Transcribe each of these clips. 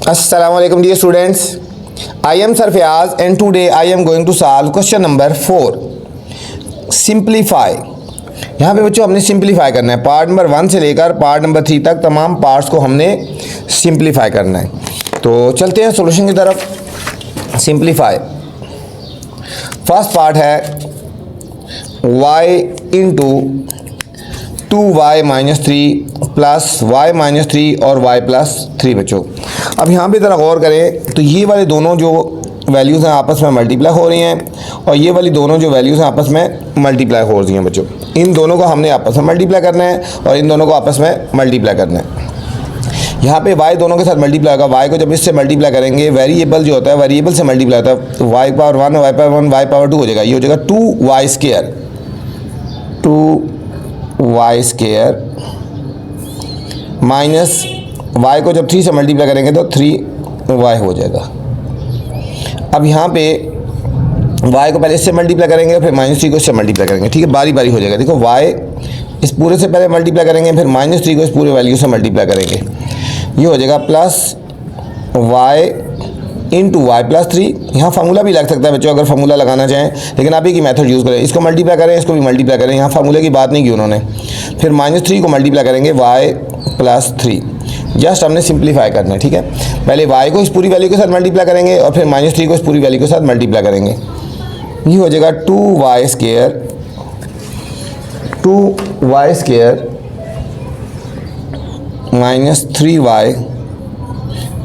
Assalamualaikum dear students. I am Sir Fayaz and today I am going to solve question number 4. Simplify. यहाँ पे बच्चों हमने simplify करना है। पार्ट नंबर 1 से लेकर पार्ट नंबर 3 तक तमाम पार्ट्स को हमने सिंप्लीफाई करना है। तो चलते हैं सॉल्यूशन की तरफ। सिंप्लीफाई फर्स्ट पार्ट है y into 2y minus 3 plus Y minus 3 और y प्लस 3 बच्चों। अब यहाँ पे ज़रा गौर करें तो ये वाले दोनों जो वैल्यूज़ हैं आपस में मल्टीप्लाई हो रही हैं और ये वाली दोनों जो वैल्यूज़ हैं आपस में मल्टीप्लाई हो रही हैं बच्चों। इन दोनों को हमने आपस में मल्टीप्लाई करना है और इन दोनों को आपस में मल्टीप्लाई करना है। यहाँ पे y दोनों के साथ मल्टीप्लाई होगा। y को जब इससे मल्टीप्लाई करेंगे, वेरिएबल जो होता है वेरिएबल से मल्टीप्लाई होता है, तो y power 1 y power 1 y power 2 हो जाएगा। ये हो जाएगा 2y square 2y square minus y को जब 3 से मल्टीप्लाई करेंगे तो 3y हो जाएगा। अब यहाँ पे y को पहले इससे मल्टीप्लाई करेंगे फिर -3 को इससे मल्टीप्लाई करेंगे। ठीक है, बारी बारी हो जाएगा। देखो y इस पूरे से पहले मल्टीप्लाई करेंगे फिर -3 को इस पूरे वैल्यू से मल्टीप्लाई करेंगे। ये हो जाएगा plus y into Y plus 3। यहाँ फार्मूला भी लग सकता है बच्चों अगर फार्मूला लगाना चाहें, लेकिन आप एक ही मेथड यूज़ करें। इसको मल्टीप्लाई करें, इसको भी मल्टीप्लाई करें। यहाँ फार्मूले की बात नहीं की उन्होंने। फिर -3 को मल्टीप्लाई करेंगे y प्लस 3। जस्ट हमने सिंप्लीफाई करना है। ठीक है, पहले y को इस पूरी वैल्यू के साथ मल्टीप्लाई करेंगे और फिर -3 को इस पूरी वैल्यू के साथ मल्टीप्लाई करेंगे। ये हो जाएगा 2y square minus 3y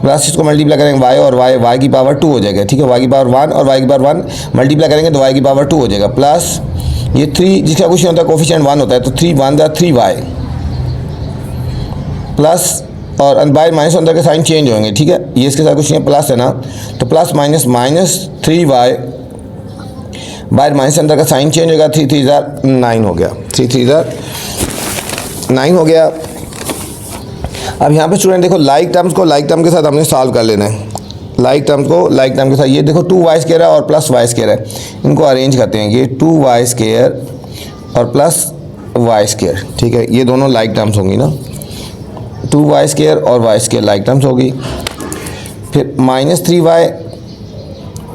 plus इसको मल्टीप्लाई करेंगे y और y की पावर 2 हो जाएगा। ठीक है, y की पावर 1 और y की पावर 1 मल्टीप्लाई करेंगे तो y की पावर 2 हो जाएगा। प्लस ये 3 जिसका कुछ नहीं होता कोफिशिएंट 1 होता है तो 3 1 दा 3y प्लस और बाहर माइनस अंदर के साइन चेंज होंगे। ठीक है, ये इसके साथ कुछ नहीं है, प्लस है ना, तो प्लस माइनस -3y बाहर माइनस अंदर का साइन चेंज होगा। 3 3 9 हो गया। 3 3 9 हो गया। अब यहाँ पे स्टूडेंट देखो लाइक टर्म्स को लाइक टर्म के साथ हमने सॉल्व कर लेना है। लाइक टर्म्स को लाइक टर्म के साथ, ये देखो 2y स्क्वायर है और प्लस y स्क्वायर है, इनको अरेंज करते हैं। ये 2y स्क्वायर और प्लस y स्क्वायर। ठीक है, ये दोनों लाइक टर्म्स होंगी ना, 2y स्क्वायर और y स्क्वायर लाइक टर्म्स होगी। फिर -3y,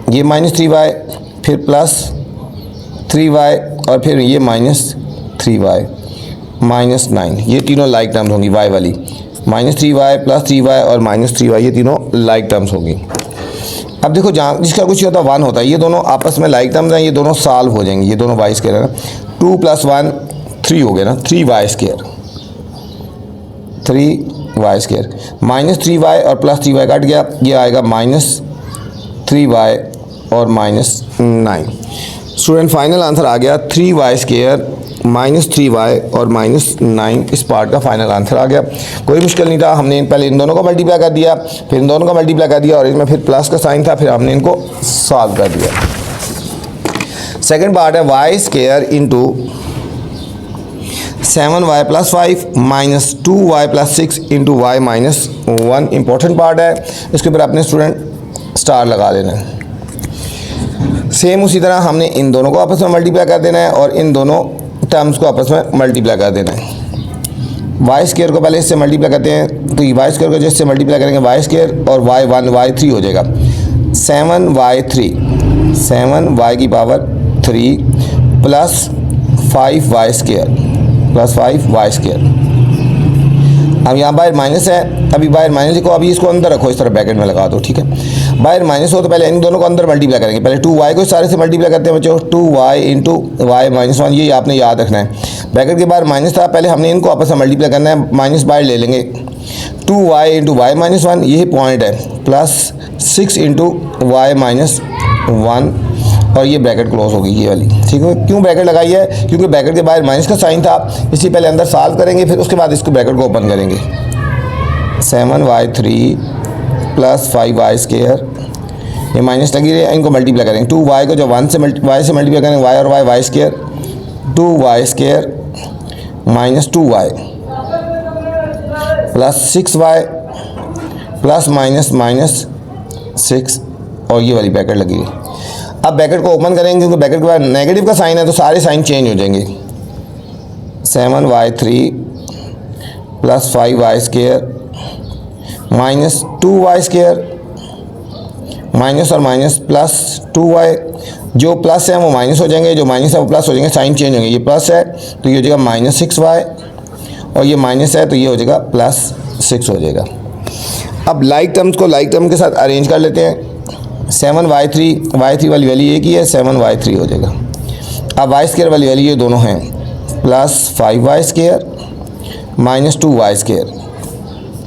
ये -3y, फिर प्लस 3y और फिर ये -3y -9, ये तीनों लाइक टर्म्स होंगी। y वाली -3y प्लस 3y और -3y ये तीनों लाइक टर्म्स होंगी। अब देखो जहाँ जिसका कुछ होता है 1 होता है, ये दोनों आपस में लाइक टर्म्स हैं, ये दोनों सॉल्व हो जाएंगे। ये दोनों y स्क्वायर है ना, 2 + 1 3 हो गया ना, 3y square 3y square -3y और प्लस 3y कट गया, ये आएगा -3y और -9। स्टूडेंट फाइनल आंसर आ गया 3y स्क्वायर -3y और -9। इस पार्ट का फाइनल आंसर आ गया। कोई मुश्किल नहीं था, हमने पहले इन दोनों को मल्टीप्लाई कर दिया, फिर इन दोनों को मल्टीप्लाई कर दिया और इसमें फिर प्लस का साइन था, फिर हमने इनको सॉल्व कर दिया। सेकंड पार्ट है y square into 7y plus 5 minus 2y plus 6 into y minus 1। Important part है, इसके ऊपर अपने स्टूडेंट स्टार लगा देना है। सेम उसी तरह हमने इन दोनों को आपस में मल्टीप्लाई कर देना है और इन दोनों टर्म्स को आपस में मल्टीप्लाई कर देना है। y स्क्वायर को पहले इससे मल्टीप्लाई करते हैं, तो y स्क्वायर को जिससे मल्टीप्लाई करेंगे y स्क्वायर और y1 y3 हो जाएगा। 7y की power 3 plus 5y square plus 5y square. अब यहाँ बाहर माइनस है, अभी बाहर माइनस लिखो, अभी इसको अंदर रखो, इस तरह ब्रैकेट में लगा दो। ठीक है, बाहर माइनस हो तो पहले इन दोनों को अंदर मल्टीप्लाई करेंगे। पहले 2y को सारे से मल्टीप्लाई करते हैं बच्चों, 2y इंटू y -1, ये आपने याद रखना है। ब्रैकेट के बाहर माइनस था, पहले हमने इनको आपस में मल्टीप्लाई करना है, माइनस बाहर ले लेंगे। 2y इंटू y -1 यही पॉइंट है, प्लस 6 इंटू y -1 और ये ब्रैकेट क्लोज होगी ये वाली। ठीक है, क्यों ब्रैकेट लगाई है? क्योंकि ब्रैकेट के बाहर माइनस का साइन था, इसी पहले अंदर सॉल्व करेंगे, फिर उसके बाद इसको ब्रैकेट को ओपन करेंगे। 7y3 प्लस 5y स्क्वायर, ये माइनस लगी है, इनको मल्टीप्लाई करेंगे। 2y को जब 1 से y से मल्टीप्लाई करेंगे, y और y square 2y square minus 2y plus 6y plus minus 6 और ये वाली ब्रैकेट लगी है। अब ब्रैकेट को ओपन करेंगे क्योंकि ब्रैकेट के बाद नेगेटिव का साइन है तो सारे साइन चेंज हो जाएंगे। 7y3 plus 5y square minus 2y² minus और माइनस प्लस 2y, जो प्लस है वो माइनस हो जाएंगे, जो माइनस है वो प्लस हो जाएंगे, साइन चेंज होंगे। ये प्लस है तो ये हो जाएगा माइनस 6y, और ये माइनस है तो ये हो जाएगा प्लस 6 हो जाएगा। अब लाइक टर्म्स को लाइक टर्म के साथ अरेंज कर लेते हैं। 7y3 वाली वैल्यू एक ही है, 7y3 हो जाएगा। अब y² वाली वैल्यू ये दोनों हैं, प्लस 5y² माइनस 2y²,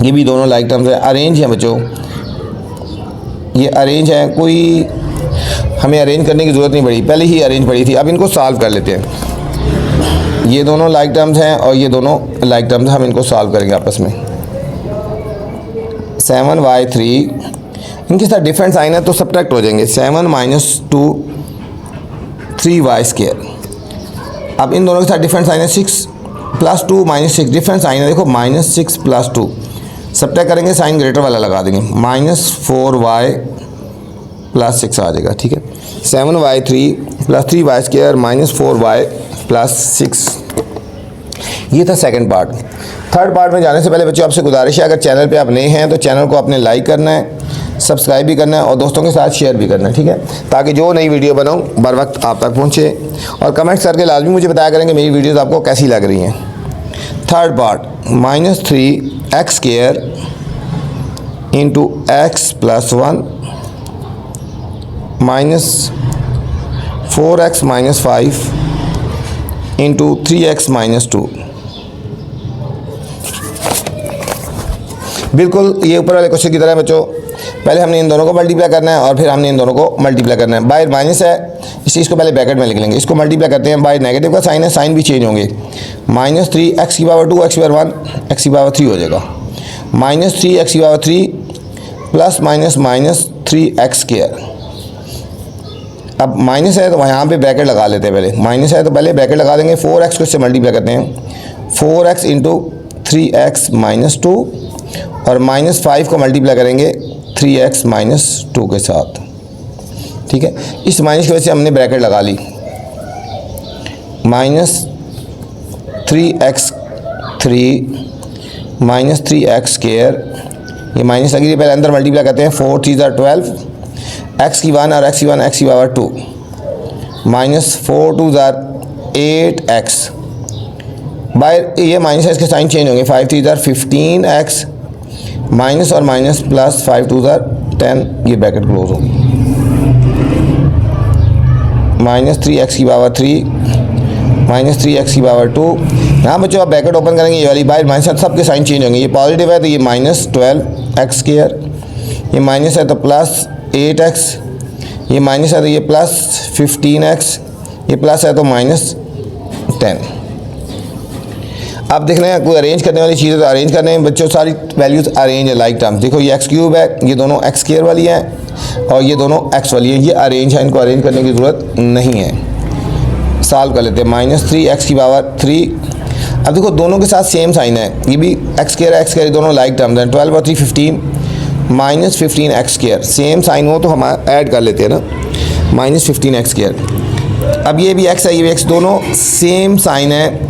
ये भी दोनों लाइक टर्म्स हैं, अरेंज हैं बच्चों, ये अरेंज है, कोई हमें अरेंज करने की ज़रूरत नहीं पड़ी, पहले ही अरेंज पड़ी थी। अब इनको सॉल्व कर लेते हैं। ये दोनों लाइक टर्म्स हैं और ये दोनों लाइक टर्म्स हैं, हम इनको सॉल्व करेंगे आपस में। 7y3 इनके साथ डिफरेंट साइन है तो सब्ट्रैक्ट हो जाएंगे, 7 माइनस 2 3y²। अब इन दोनों के साथ डिफरेंट साइन है, 6 प्लस 2 माइनस 6, डिफरेंट साइन है, देखो माइनस 6 प्लस 2, सब्ट्रैक्ट करेंगे, साइन ग्रेटर वाला लगा देंगे, माइनस 4y प्लस 6 आ जाएगा। ठीक है, 7y3 plus 3y² minus 4y plus 6, ये था सेकंड पार्ट। थर्ड पार्ट में जाने से पहले बच्चों आपसे गुजारिश है, अगर चैनल पे आप नए हैं तो चैनल को आपने लाइक करना है, सब्सक्राइब भी करना है और दोस्तों के साथ शेयर भी करना है, ठीक है, ताकि जो नई वीडियो बनाऊँ बर वक्त आप तक पहुँचे। और कमेंट्स करके लाजमी मुझे बताया करें कि मेरी वीडियोज़ आपको कैसी लग रही हैं। Third part, minus 3x² into x plus 1 minus 4x minus 5 into 3x minus 2। बिल्कुल ये ऊपर वाले क्वेश्चन की तरह है बच्चों, पहले हमने इन दोनों को मल्टीप्लाई करना है और फिर हमने इन दोनों को मल्टीप्लाई करना है। बाय माइनस है इस चीज़ को पहले ब्रैकेट में लिख लेंगे, इसको मल्टीप्लाई करते हैं, बाय नेगेटिव का साइन है, साइन भी चेंज होंगे, माइनस 3x की पावर 2 x की पावर 1 x की पावर 3 हो जाएगा, माइनस 3x की power 3 plus minus minus 3x²। अब माइनस है तो यहाँ पे ब्रैकेट लगा लेते हैं, पहले माइनस है तो पहले ब्रैकेट लगा देंगे, 4x को इससे मल्टीप्लाई करते हैं, 4x इंटू 3x माइनस 2 और माइनस 5 को मल्टीप्लाई करेंगे 3x माइनस 2 के साथ। ठीक है, इस माइनस की वजह से हमने ब्रैकेट लगा ली, माइनस 3x3 माइनस 3x², ये माइनस लगी थी, पहले अंदर मल्टीप्लाई करते हैं, 4 3 12, x की 1 और x की 1 x की पावर 2, माइनस 4 2 8x, बाय ये माइनस है, इसके साइन चेंज होंगे, 5 3 15x माइनस और माइनस प्लस 5 2 10, ये ब्रैकेट क्लोज होगी, माइनस 3x की पावर 3 माइनस 3x की पावर 2। यहाँ बच्चों आप ब्रैकेट ओपन करेंगे, ये वाली बाय माइनस सबके साइन चेंज होंगे, ये पॉजिटिव है तो ये माइनस 12x², ये माइनस है तो प्लस 8x, ये माइनस है तो ये प्लस 15x, ये प्लस है तो माइनस 10। अब देख रहे हैं कोई अरेंज करने वाली चीज़ें तो अरेंज करने हैं बच्चों, सारी वैल्यूज़ अरेंज है लाइक टर्म्स। देखो ये x³ है, ये दोनों x² वाली हैं और ये दोनों x वाली है, ये अरेंज है, इनको अरेंज करने की ज़रूरत नहीं है। सॉल्व कर लेते हैं, माइनस 3x की पावर 3। अब देखो दोनों के साथ सेम साइन है, ये भी x² है, x² दोनों लाइक टर्म्स हैं, 12 और 3 15 माइनस 15x², सेम साइन हो तो हम ऐड कर लेते हैं ना, माइनस 15x²। अब ये भी x है, ये भी x, दोनों सेम साइन है,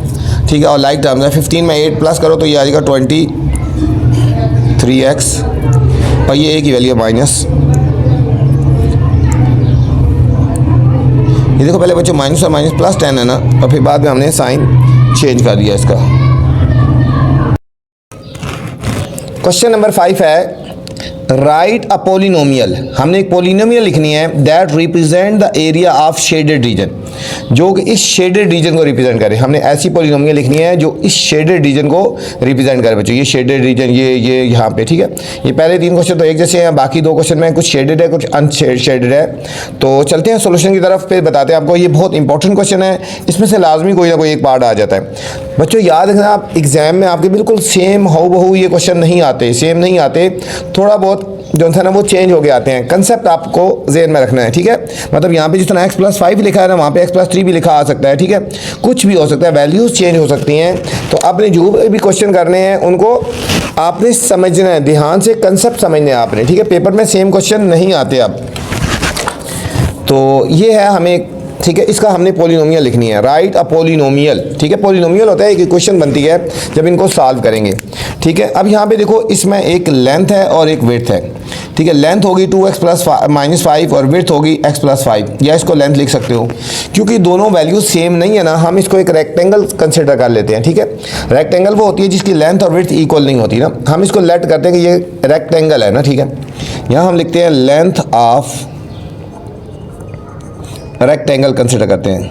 ठीक है, और लाइक टर्म्स है। 15 में 8 प्लस करो तो ये आ जाएगा 23x और ये एक ही वैल्यू है माइनस। ये देखो पहले बच्चों माइनस और माइनस प्लस 10 है ना, और फिर बाद में हमने साइन चेंज कर दिया इसका। क्वेश्चन नंबर 5 है, राइट अ पोलिनोमियल, हमने एक पोलिनोमियल लिखनी है that represent the area of shaded reason, जो कि इस शेडेड रीजन को रिप्रेजेंट करे। हमने ऐसी पोलिनोमियल लिखनी है जो इस शेडेड रीजन को रिप्रेजेंट करे बच्चों, ये शेडेड रीजन ये यहाँ पे, ठीक है। ये पहले 3 क्वेश्चन तो एक जैसे हैं, बाकी 2 क्वेश्चन में कुछ शेडेड है कुछ अनशेडेड है। तो चलते हैं सोल्यूशन की तरफ, फिर बताते हैं आपको। ये बहुत इंपॉर्टेंट क्वेश्चन है, इसमें से लाजमी कोई ना कोई एक पार्ट आ जाता है बच्चों। याद रखना आप एग्जाम में आपके बिल्कुल सेम हूबहू ये क्वेश्चन नहीं आते, सेम नहीं आते, थोड़ा बहुत जो था ना वो चेंज हो गए आते हैं। कंसेप्ट आपको ज़हन में रखना है, ठीक है। मतलब यहाँ पे जिस तरह x+5 लिखा है ना, वहाँ पे x+3 भी लिखा आ सकता है, ठीक है। कुछ भी हो सकता है, वैल्यूज़ चेंज हो सकती हैं। तो आपने जो भी क्वेश्चन करने हैं उनको आपने समझना है, ध्यान से कंसेप्ट समझने हैं आपने, ठीक है। पेपर में सेम क्वेश्चन नहीं आते अब। तो ये है, हमें ठीक है, इसका हमने पोलिनोमियल लिखनी है, राइट अ पोलिनोमियल। ठीक है, पोलिनोमियल होता है एक इक्वेशन बनती है जब इनको सॉल्व करेंगे। ठीक है, अब यहाँ पे देखो इसमें एक लेंथ है और एक विड्थ है। ठीक है, लेंथ होगी 2x प्लस -5 और विड्थ होगी x प्लस 5, या इसको लेंथ लिख सकते हो। क्योंकि दोनों वैल्यूज सेम नहीं है ना, हम इसको एक रेक्टेंगल कंसिडर कर लेते हैं। ठीक है, रेक्टेंगल वो होती है जिसकी लेंथ और विड्थ इक्वल नहीं होती ना, हम इसको लेट करते हैं कि ये रेक्टेंगल है ना। ठीक है, यहाँ हम लिखते हैं लेंथ ऑफ रेक्टेंगल कंसिडर करते हैं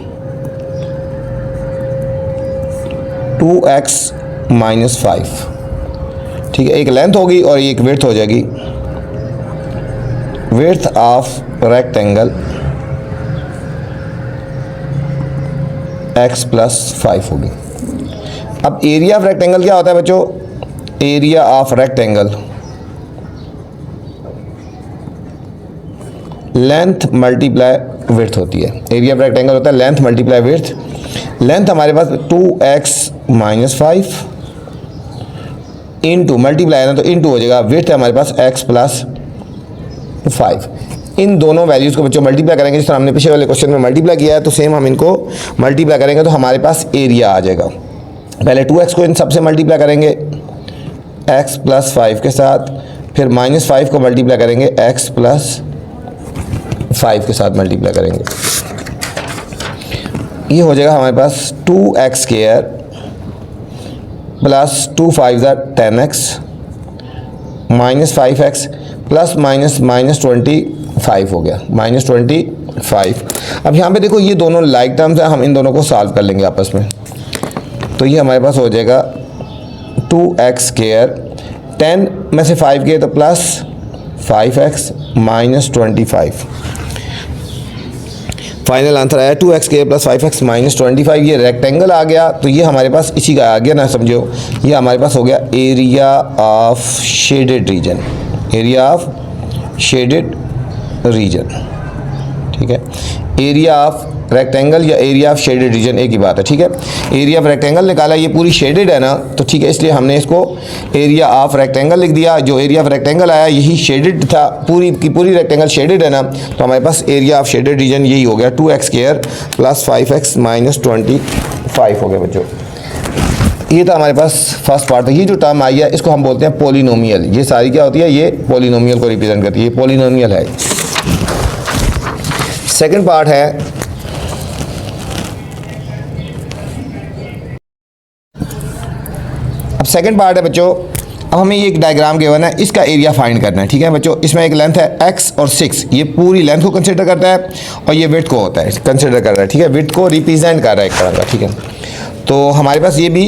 2x - 5। ठीक है, एक लेंथ होगी और एक विड्थ हो जाएगी, width of rectangle x plus 5 होगी। अब एरिया ऑफ रेक्टेंगल क्या होता है बच्चों? Area of rectangle length multiply width होती है। एरिया ऑफ रेक्टेंगल होता है लेंथ मल्टीप्लाई विड्थ। लेंथ हमारे पास 2x - 5 इंटू मल्टीप्लाई है ना, तो इंटू हो जाएगा, विड्थ है हमारे पास x प्लस 5। इन दोनों वैल्यूज़ को बच्चों मल्टीप्लाई करेंगे, जिस तरह हमने पिछले वाले क्वेश्चन में मल्टीप्लाई किया है, तो सेम हम इनको मल्टीप्लाई करेंगे तो हमारे पास एरिया आ जाएगा। पहले 2x को इन सबसे मल्टीप्लाई करेंगे x प्लस 5 के साथ, फिर -5 को मल्टीप्लाई करेंगे x प्लस 5 के साथ मल्टीप्लाई करेंगे। ये हो जाएगा हमारे पास 2x square plus 2 5 10x -5x plus -25 हो गया, -25। अब यहाँ पे देखो ये दोनों लाइक टर्म्स हैं, हम इन दोनों को सॉल्व कर लेंगे आपस में। तो ये हमारे पास हो जाएगा 2x स्क्वायर, 10 में से 5 गए तो प्लस 5x -25। फाइनल आंसर आया 2x स्क्वायर प्लस 5x -25। ये रेक्टेंगल आ गया, तो ये हमारे पास इसी का आ गया ना, समझो ये हमारे पास हो गया area of shaded region, area of shaded reason. ठीक है, एरिया ऑफ रेक्टेंगल या एरिया ऑफ शेडेड रीजन एक ही बात है। ठीक है, एरिया ऑफ रेक्टेंगल निकाला, ये पूरी शेडेड है ना, तो ठीक है, इसलिए हमने इसको एरिया ऑफ रेक्टेंगल लिख दिया। जो एरिया ऑफ रेक्टेंगल आया यही शेडेड था, पूरी की पूरी रेक्टेंगल शेडेड है ना, तो हमारे पास एरिया ऑफ शेडेड रीजन यही हो गया 2x स्क्वायर प्लस 5x -25 हो गया बच्चों। ये था हमारे पास फर्स्ट पार्ट। ये जो टर्म आई है इसको हम बोलते हैं पोलिनोमियल। ये सारी क्या होती है? ये पोलिनोमियल को रिप्रेजेंट करती है, ये पोलिनोमियल है। सेकंड पार्ट है अब सेकंड पार्ट है बच्चों, अब हमें ये एक डायग्राम गिवन है, इसका एरिया फाइंड करना है। ठीक है बच्चों, इसमें एक लेंथ है x और 6, ये पूरी लेंथ को कंसिडर करता है और ये विड्थ को होता है कंसिडर कर रहा है। ठीक है, विड्थ को रिप्रेजेंट कर रहा है एक तरह का। ठीक है, तो हमारे पास ये भी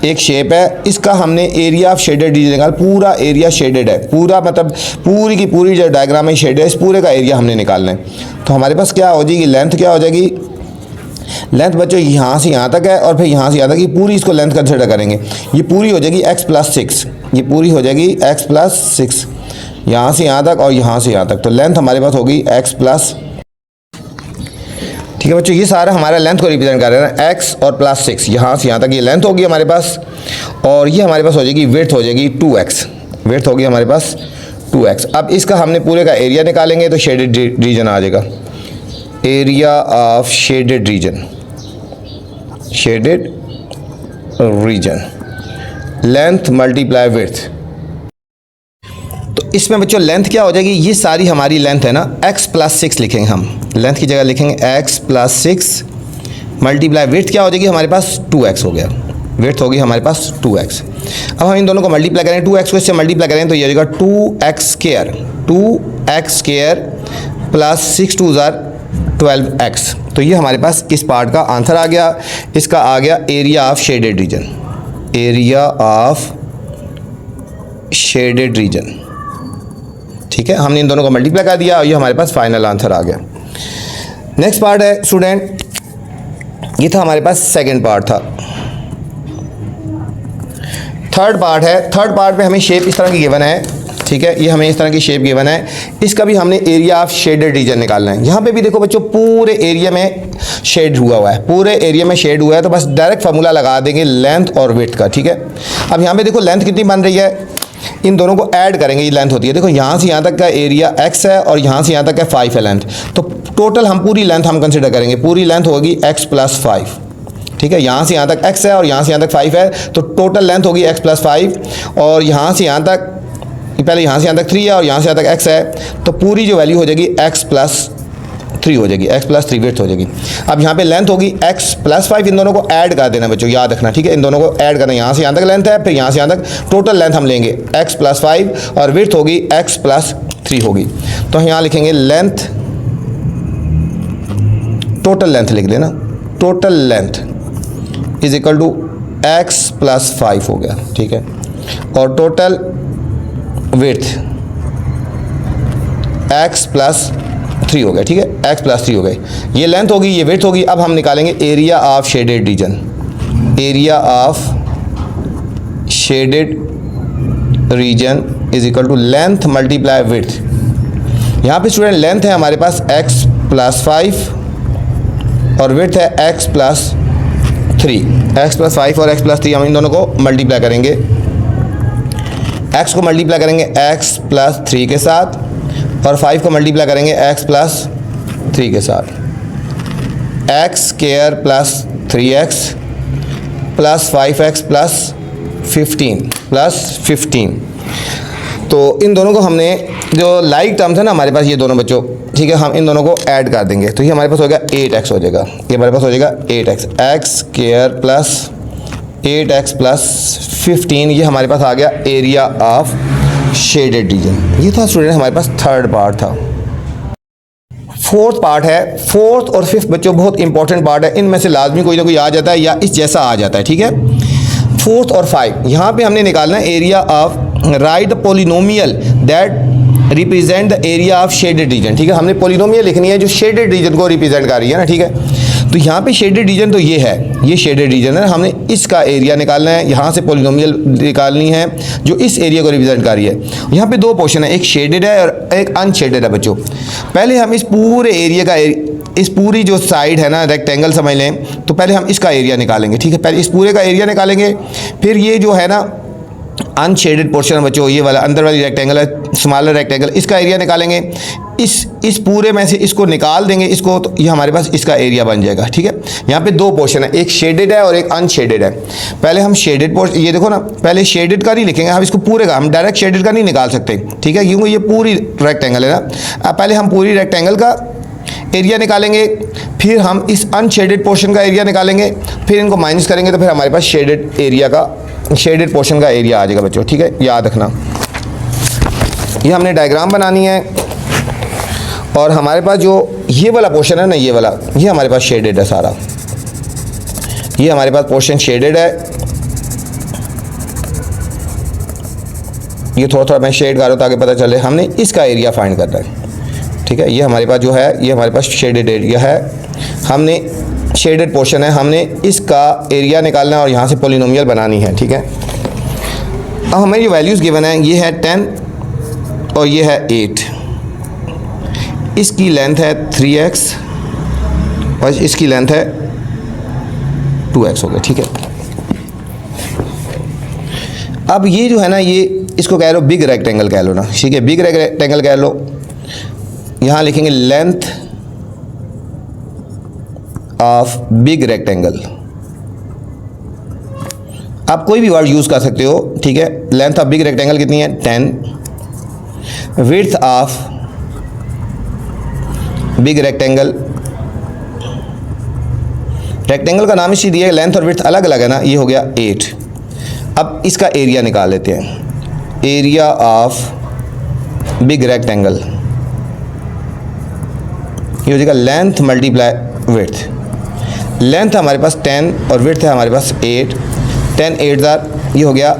एक शेप है, इसका हमने एरिया ऑफ शेडेड रीजन निकाला। पूरा एरिया शेडेड है, पूरा मतलब पूरी की पूरी जो डायग्राम है शेडेड है, इस पूरे का एरिया हमने निकालना है। तो हमारे पास क्या हो जाएगी, लेंथ क्या हो जाएगी, लेंथ बच्चों यहाँ से यहाँ तक है और फिर यहाँ से यहाँ तक, ये पूरी इसको लेंथ कंसिडर करेंगे। ये पूरी हो जाएगी x प्लस 6, ये पूरी हो जाएगी x प्लस 6, यहाँ से यहाँ तक और यहाँ से यहाँ तक। तो लेंथ हमारे पास होगी x प्लस, ठीक है बच्चों, ये सारा हमारा लेंथ को रिप्रेजेंट कर रहे हैं, x और प्लस 6, यहाँ से यहाँ तक ये लेंथ होगी हमारे पास। और ये हमारे पास हो जाएगी विड्थ, हो जाएगी 2x, विड्थ होगी हमारे पास 2x। अब इसका हमने पूरे का एरिया निकालेंगे तो शेडेड रीजन आ जाएगा, area of shaded reason, shaded region, length multiply width. तो इसमें बच्चों लेंथ क्या हो जाएगी, ये सारी हमारी लेंथ है ना, x प्लस 6 लिखेंगे हम, लेंथ की जगह लिखेंगे x प्लस 6 मल्टीप्लाई विड्थ क्या हो जाएगी हमारे पास 2x हो गया, विड्थ होगी हमारे पास 2x। अब हम इन दोनों को मल्टीप्लाई करें, 2x को इससे मल्टीप्लाई करें तो ये हो जाएगा 2x square, 2x square plus 6 2 12x। तो ये हमारे पास इस पार्ट का आंसर आ गया। इसका आ गया area of shaded region, area of shaded reason. ठीक है, हमने इन दोनों को मल्टीप्लाई कर दिया और ये हमारे पास फाइनल आंसर आ गया। नेक्स्ट पार्ट है स्टूडेंट, ये था हमारे पास सेकंड पार्ट था। थर्ड पार्ट है, थर्ड पार्ट में हमें शेप इस तरह की गिवन है। ठीक है, ये हमें इस तरह की शेप गिवन है, इसका भी हमने एरिया ऑफ शेडेड रीजन निकालना है। यहाँ पे भी देखो बच्चों पूरे एरिया में शेड हुआ है, पूरे एरिया में शेड हुआ है, तो बस डायरेक्ट फार्मूला लगा देंगे लेंथ और विड्थ का। ठीक है, अब यहाँ पे देखो लेंथ कितनी बन रही है, इन दोनों को ऐड करेंगे, ये लेंथ होती है। देखो यहाँ से यहाँ तक का एरिया x है और यहाँ से यहाँ तक का 5 है लेंथ, तो टोटल हम पूरी लेंथ हम कंसिडर करेंगे, पूरी लेंथ होगी x प्लस 5, ठीक है। यहाँ से यहाँ तक x है और यहाँ से यहाँ तक 5 है, तो टोटल लेंथ होगी x प्लस 5, और यहाँ से यहाँ तक, पहले यहाँ से यहाँ तक 3 है और यहाँ से यहाँ तक x है, तो पूरी जो वैल्यू हो जाएगी x प्लस 3 हो जाएगी, x प्लस 3 विड्थ हो जाएगी। अब यहाँ पे लेंथ होगी x प्लस 5, इन दोनों को ऐड कर देना बच्चों, याद रखना, ठीक है। इन दोनों को ऐड करना, यहाँ से यहाँ तक लेंथ है, फिर यहाँ से यहाँ तक टोटल लेंथ हम लेंगे x प्लस 5 और विड्थ होगी x प्लस 3 होगी। तो यहाँ लिखेंगे लेंथ, टोटल लेंथ लिख देना, total length is equal to x plus 5 हो गया, ठीक है। और टोटल विड्थ x प्लस 3 हो गया, ठीक है, x प्लस 3 हो गए। ये लेंथ होगी, ये विड्थ होगी। अब हम निकालेंगे area of shaded region, area of shaded region is equal to length multiply width. यहाँ पे स्टूडेंट लेंथ है हमारे पास x प्लस 5 और विड्थ है x प्लस 3, x प्लस 5 और x प्लस 3 हम इन दोनों को मल्टीप्लाई करेंगे, x को मल्टीप्लाई करेंगे x प्लस 3 के साथ और 5 को मल्टीप्लाई करेंगे x प्लस 3 के साथ, x square plus 3x plus 5x plus 15 तो इन दोनों को हमने, जो लाइक टर्म्स है ना हमारे पास ये दोनों बच्चों, ठीक है, हम इन दोनों को ऐड कर देंगे, तो ये हमारे पास हो गया 8x हो जाएगा, ये हमारे पास हो जाएगा 8x, x square plus 8x plus 15, ये हमारे पास आ गया एरिया ऑफ शेडेड रीजन। ये था स्टूडेंट हमारे पास थर्ड पार्ट था। फोर्थ पार्ट है, फोर्थ और फिफ्थ बच्चों बहुत इंपॉर्टेंट पार्ट है, इनमें से लाजमी कोई ना कोई आ जाता है या इस जैसा आ जाता है, ठीक है। फोर्थ और 5 यहाँ पे हमने निकालना है area of, right the polynomial that represent the area of shaded reason, ठीक है। हमने पॉलिनोमियल लिखनी है जो शेडेड रीजन को रिप्रेजेंट कर रही है ना, ठीक है। तो यहाँ पे शेडेड रीजन तो ये है, ये शेडेड रीजन है, हमने इसका एरिया निकालना है, यहाँ से पॉलिनोमियल निकालनी है जो इस एरिया को रिप्रेजेंट कर रही है। यहाँ पे दो पोर्शन है, एक शेडेड है और एक अनशेडेड है बच्चों। पहले हम इस पूरे एरिया का, इस पूरी जो साइड है ना रेक्टेंगल समझ लें, तो पहले हम इसका एरिया निकालेंगे, ठीक है। पहले इस पूरे का एरिया निकालेंगे, फिर ये जो है ना अनशेडेड पोर्शन बच्चों, ये वाला अंदर वाली रेक्टेंगल है, स्मॉलर रेक्टेंगल, इसका एरिया निकालेंगे। इस पूरे में से इसको निकाल देंगे इसको, तो ये हमारे पास इसका एरिया बन जाएगा, ठीक है। यहाँ पे दो पोर्शन है, एक शेडेड है और एक अनशेडेड है। पहले हम शेडेड पोर्शन, ये देखो ना, पहले शेडेड का नहीं लिखेंगे हम, इसको पूरे का, हम डायरेक्ट शेडेड का नहीं निकाल सकते, ठीक है, क्योंकि ये पूरी रेक्टेंगल है ना। अब पहले हम पूरी रेक्टेंगल का एरिया निकालेंगे, फिर हम इस अनशेडेड पोर्शन का एरिया निकालेंगे, फिर इनको माइनस करेंगे, तो फिर हमारे पास शेडेड एरिया का, शेडेड पोर्शन का एरिया आ जाएगा बच्चों, ठीक है, याद रखना। ये हमने डायग्राम बनानी है, और हमारे पास जो ये वाला पोर्शन है ना, ये वाला, ये हमारे पास शेडेड है सारा, ये हमारे पास पोर्शन शेडेड है। ये थोड़ा थोड़ा मैं शेड कर रहा हूँ ताकि पता चले, हमने इसका एरिया फाइंड करना है, ठीक है। ये हमारे पास जो है, ये हमारे पास शेडेड एरिया है, हमने शेडेड पोर्शन है, हमने इसका एरिया निकालना है और यहाँ से पॉलिनोमियल बनानी है, ठीक है। अब हमें ये वैल्यूज़ गिवन है, ये है 10 और ये है 8, इसकी लेंथ है 3x और इसकी लेंथ है 2x हो गया, ठीक है। अब ये जो है ना, ये इसको कह लो बिग रेक्टेंगल कह लो ना, ठीक है, बिग रेक्टेंगल कह लो। यहाँ लिखेंगे लेंथ ऑफ बिग रेक्टेंगल, आप कोई भी वर्ड यूज़ कर सकते हो, ठीक है। लेंथ ऑफ बिग रेक्टेंगल कितनी है 10, width of big rectangle, rectangle का नाम इसी दिया, लेंथ और विड्थ अलग अलग है ना, ये हो गया 8। अब इसका एरिया निकाल लेते हैं, एरिया ऑफ बिग रेक्टेंगल, ये हो जाएगा लेंथ मल्टीप्लाई विड्थ। लेंथ हमारे पास 10 और विड्थ है हमारे पास 8, 10 8 ये हो गया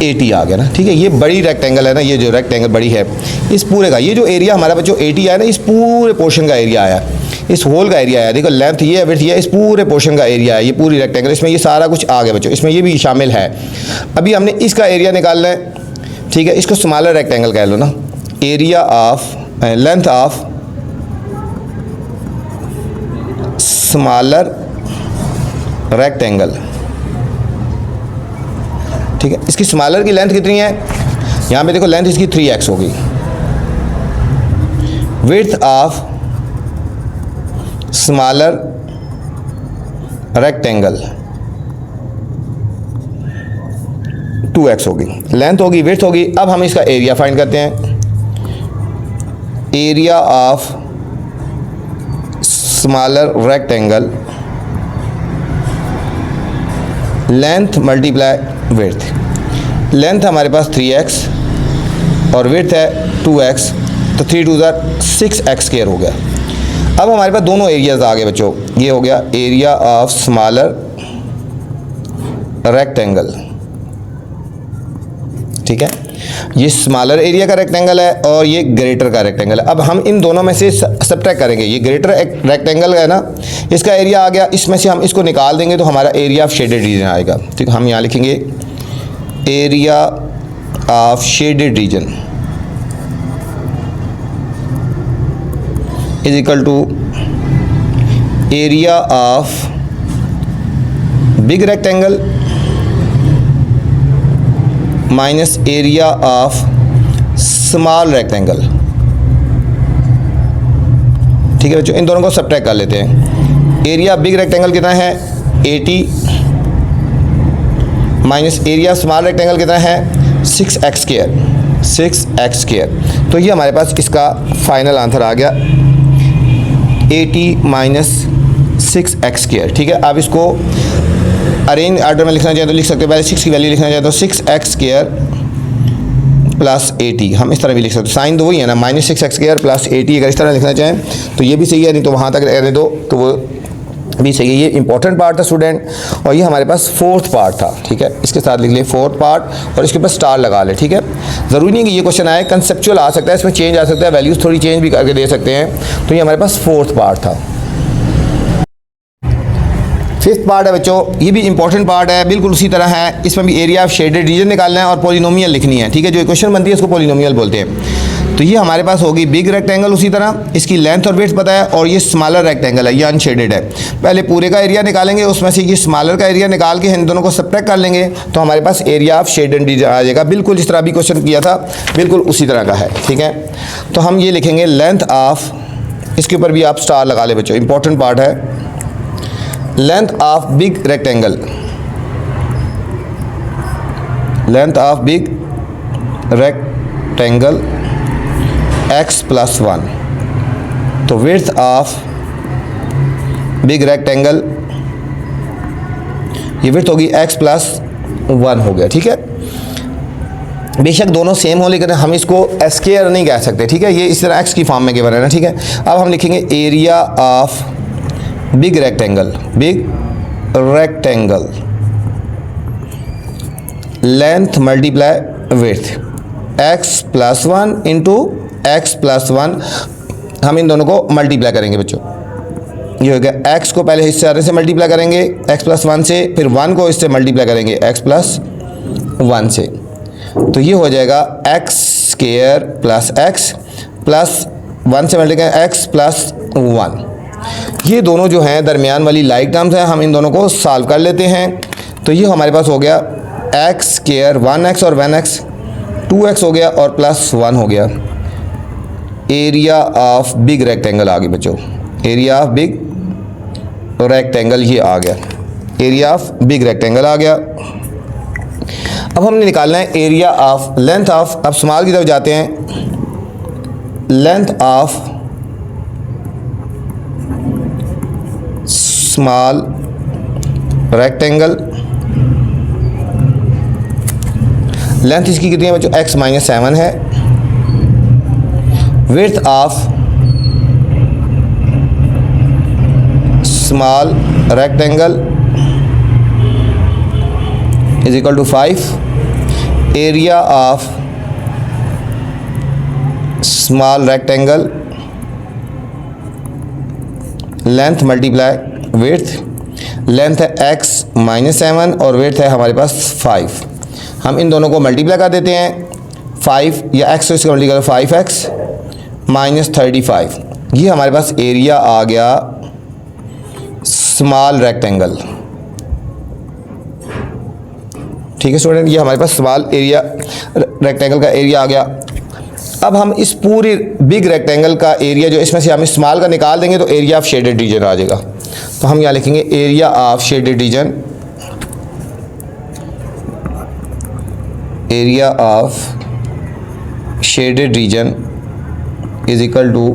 80 आ गया ना, ठीक है। ये बड़ी रेक्टेंगल है ना, ये जो रेक्टेंगल बड़ी है, इस पूरे का ये जो एरिया हमारा बच्चों 80 आया ना, इस पूरे पोर्शन का एरिया आया, इस होल का एरिया आया। देखो लेंथ ये है, विड्थ ये है, इस पूरे पोर्शन का एरिया है, ये पूरी रेक्टेंगल, इसमें ये सारा कुछ आ गया बच्चों, इसमें ये भी शामिल है। अभी हमने इसका एरिया निकालना है, ठीक है। इसको स्मॉलर रेक्टेंगल कह लो ना, area of length of smaller rectangle, ठीक है। इसकी स्मॉलर की लेंथ कितनी है, यहाँ पे देखो लेंथ इसकी 3x होगी, width of smaller rectangle 2x होगी, लेंथ होगी, विड्थ होगी। अब हम इसका एरिया फाइंड करते हैं। Area of smaller rectangle length multiply width. Length हमारे पास 3x और विड्थ है 2x, तो 3 2 6x स्क्वायर हो गया। अब हमारे पास दोनों एरियाज आ गए बच्चों। ये हो गया एरिया ऑफ स्मॉलर रेक्टेंगल, ठीक है। ये स्मॉलर एरिया का रेक्टेंगल है और ये ग्रेटर का रेक्टेंगल है। अब हम इन दोनों में से सब्ट्रैक्ट करेंगे। ये ग्रेटर रेक्टेंगल है ना, इसका एरिया आ गया, इसमें से हम इसको निकाल देंगे तो हमारा एरिया ऑफ शेडेड रीजन आएगा। ठीक, हम यहाँ लिखेंगे area of shaded region is equal to area of big rectangle minus area of small rectangle. ठीक है बच्चों, इन दोनों को सब्ट्रैक्ट कर लेते हैं। एरिया बिग रेक्टेंगल कितना है 80 माइनस एरिया स्मॉल रेक्टेंगल कितना है 6x स्क्वायर। तो ये हमारे पास इसका फाइनल आंसर आ गया 80 माइनस 6x स्क्वायर। ठीक है, आप इसको अरेंज ऑर्डर में लिखना चाहें तो लिख सकते हैं। पहले 6 की वैल्यू लिखना चाहें तो 6x स्क्वायर प्लस 80, हम इस तरह भी लिख सकते हैं। साइन तो वही है ना, माइनस 6x स्क्वायर प्लस 80। अगर इस तरह लिखना चाहें तो ये भी सही है, नहीं तो वहाँ तक रहने दो तो वो भी सही है। ये इंपॉर्टेंट पार्ट था स्टूडेंट, और ये हमारे पास फोर्थ पार्ट था। ठीक है, इसके साथ लिख ले फोर्थ पार्ट और इसके ऊपर स्टार लगा ले। ठीक है, ज़रूरी नहीं कि ये क्वेश्चन आए, कंसेप्चुअल आ सकता है, इसमें चेंज आ सकता है, वैल्यूज़ थोड़ी चेंज भी करके दे सकते हैं। तो ये हमारे पास फोर्थ पार्ट था। फिफ्थ पार्ट है बच्चों, ये भी इंपॉर्टेंट पार्ट है, बिल्कुल उसी तरह है। इसमें भी एरिया ऑफ शेडेड रीजन निकालना है और पॉलिनोमियल लिखनी है। ठीक है, जो इक्वेशन बनती है उसको पॉलिनोमियल बोलते हैं। तो ये हमारे पास होगी बिग रेक्टेंगल, उसी तरह इसकी लेंथ और विड्थ पता है, और ये स्मॉलर रेक्टेंगल है, ये अनशेडेड है। पहले पूरे का एरिया निकालेंगे, उसमें से ये स्मॉलर का एरिया निकाल के इन दोनों को सब्ट्रैक्ट कर लेंगे तो हमारे पास एरिया ऑफ शेडेड रीजन आ जाएगा। बिल्कुल जिस तरह अभी क्वेश्चन किया था बिल्कुल उसी तरह का है। ठीक है, तो हम ये लिखेंगे लेंथ ऑफ, इसके ऊपर भी आप स्टार लगा ले बच्चों, इंपॉर्टेंट पार्ट है। Length of big rectangle, length of big rectangle x plus 1, तो विड्थ ऑफ बिग रेक्टेंगल, ये विड्थ होगी x प्लस 1 हो गया। ठीक है, बेशक दोनों सेम हो लेकिन हम इसको स्क्वायर नहीं कह सकते। ठीक है, ये इस तरह x की फॉर्म में गिवन है ना। ठीक है, अब हम लिखेंगे area of big rectangle, big rectangle length multiply width x plus 1 into x plus 1, हम इन दोनों को मल्टीप्लाई करेंगे बच्चों। ये हो गया x को पहले इससे से मल्टीप्लाई करेंगे x प्लस 1 से, फिर 1 को इससे मल्टीप्लाई करेंगे x प्लस 1 से, तो ये हो जाएगा x square plus x plus 1 से मल्टीप्लाई x प्लस 1। ये दोनों जो हैं दरमियान वाली लाइक टर्म्स हैं, हम इन दोनों को सॉल्व कर लेते हैं। तो ये हमारे पास हो गया x स्क्वायर 1x और 1x 2x हो गया और प्लस 1 हो गया। एरिया ऑफ बिग रेक्टेंगल आ गई बच्चों, एरिया ऑफ बिग रेक्टेंगल ये आ गया, एरिया ऑफ बिग रेक्टेंगल आ गया। अब हमने निकालना है एरिया ऑफ लेंथ ऑफ, अब स्मॉल की तरफ जाते हैं। Length of small rectangle, length इसकी कितनी है बच्चों x माइनस 7 है। Width of small rectangle is equal to 5। Area of small rectangle length multiply width, length है x माइनस 7 और विड्थ है हमारे पास 5। हम इन दोनों को मल्टीप्लाई कर देते हैं, 5 या x को इसका मल्टीप्लाई करो 5x माइनस 35, ये हमारे पास एरिया आ गया स्मॉल रेक्टेंगल। ठीक है स्टूडेंट, ये हमारे पास स्मॉल एरिया रेक्टेंगल का एरिया आ गया। अब हम इस पूरे बिग रेक्टेंगल का एरिया जो इसमें से हम स्मॉल का निकाल देंगे तो एरिया ऑफ शेडेड रीजन आ जाएगा। तो हम यहाँ लिखेंगे area of shaded region, area of shaded region is equal to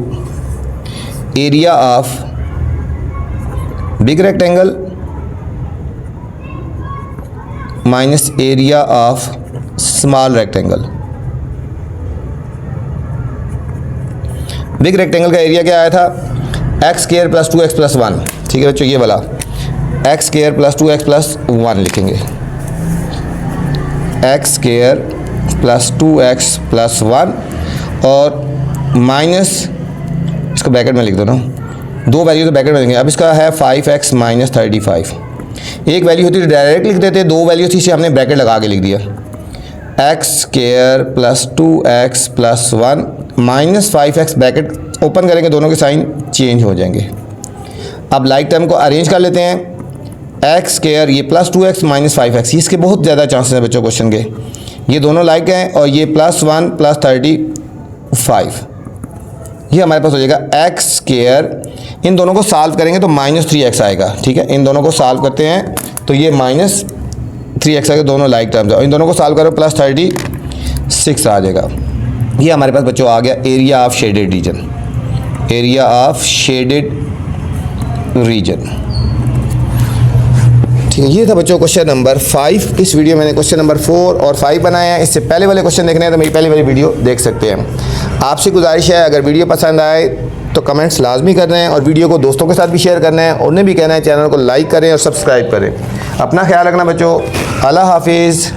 area of big rectangle minus area of small rectangle. Big rectangle का एरिया क्या आया था, x square plus 2x plus 1। ठीक है बच्चों, ये वाला x square plus 2x plus 1 लिखेंगे, x square plus 2x plus 1 और माइनस, इसको ब्रैकेट में लिख दो ना, दो वैल्यू तो ब्रैकेट में देंगे। अब इसका है 5x माइनस 35। एक वैल्यू होती है डायरेक्ट लिख देते, दो वैल्यू थी इसे हमने ब्रैकेट लगा के लिख दिया, x square plus 2x plus 1 minus 5x, bracket open करेंगे दोनों के साइन चेंज हो जाएंगे। अब लाइक टर्म को अरेंज कर लेते हैं, एक्स स्क्वायर ये प्लस 2x माइनस 5x, इसके बहुत ज़्यादा चांसेस हैं बच्चों क्वेश्चन के, ये दोनों लाइक हैं और ये प्लस 1 प्लस 35, ये हमारे पास हो जाएगा एक्स स्क्वायर। इन दोनों को सॉल्व करेंगे तो माइनस 3x आएगा। ठीक है, इन दोनों को सॉल्व करते हैं तो ये माइनस 3x आएगा, दोनों लाइक टर्म्स है, और इन दोनों को सॉल्व करो प्लस 36 आ जाएगा। ये हमारे पास बच्चों आ गया area of shaded region, area of shaded reason. ठीक है, ये था बच्चों क्वेश्चन नंबर 5। इस वीडियो में मैंने क्वेश्चन नंबर 4 और 5 बनाया है। इससे पहले वाले क्वेश्चन देखने हैं तो मेरी पहले वाली वीडियो देख सकते हैं। आपसे गुजारिश है, अगर वीडियो पसंद आए तो कमेंट्स लाजमी करना है और वीडियो को दोस्तों के साथ भी शेयर करना है, उन्हें भी कहना है चैनल को लाइक करें और सब्सक्राइब करें। अपना ख्याल रखना बच्चों, अल्लाह हाफिज़।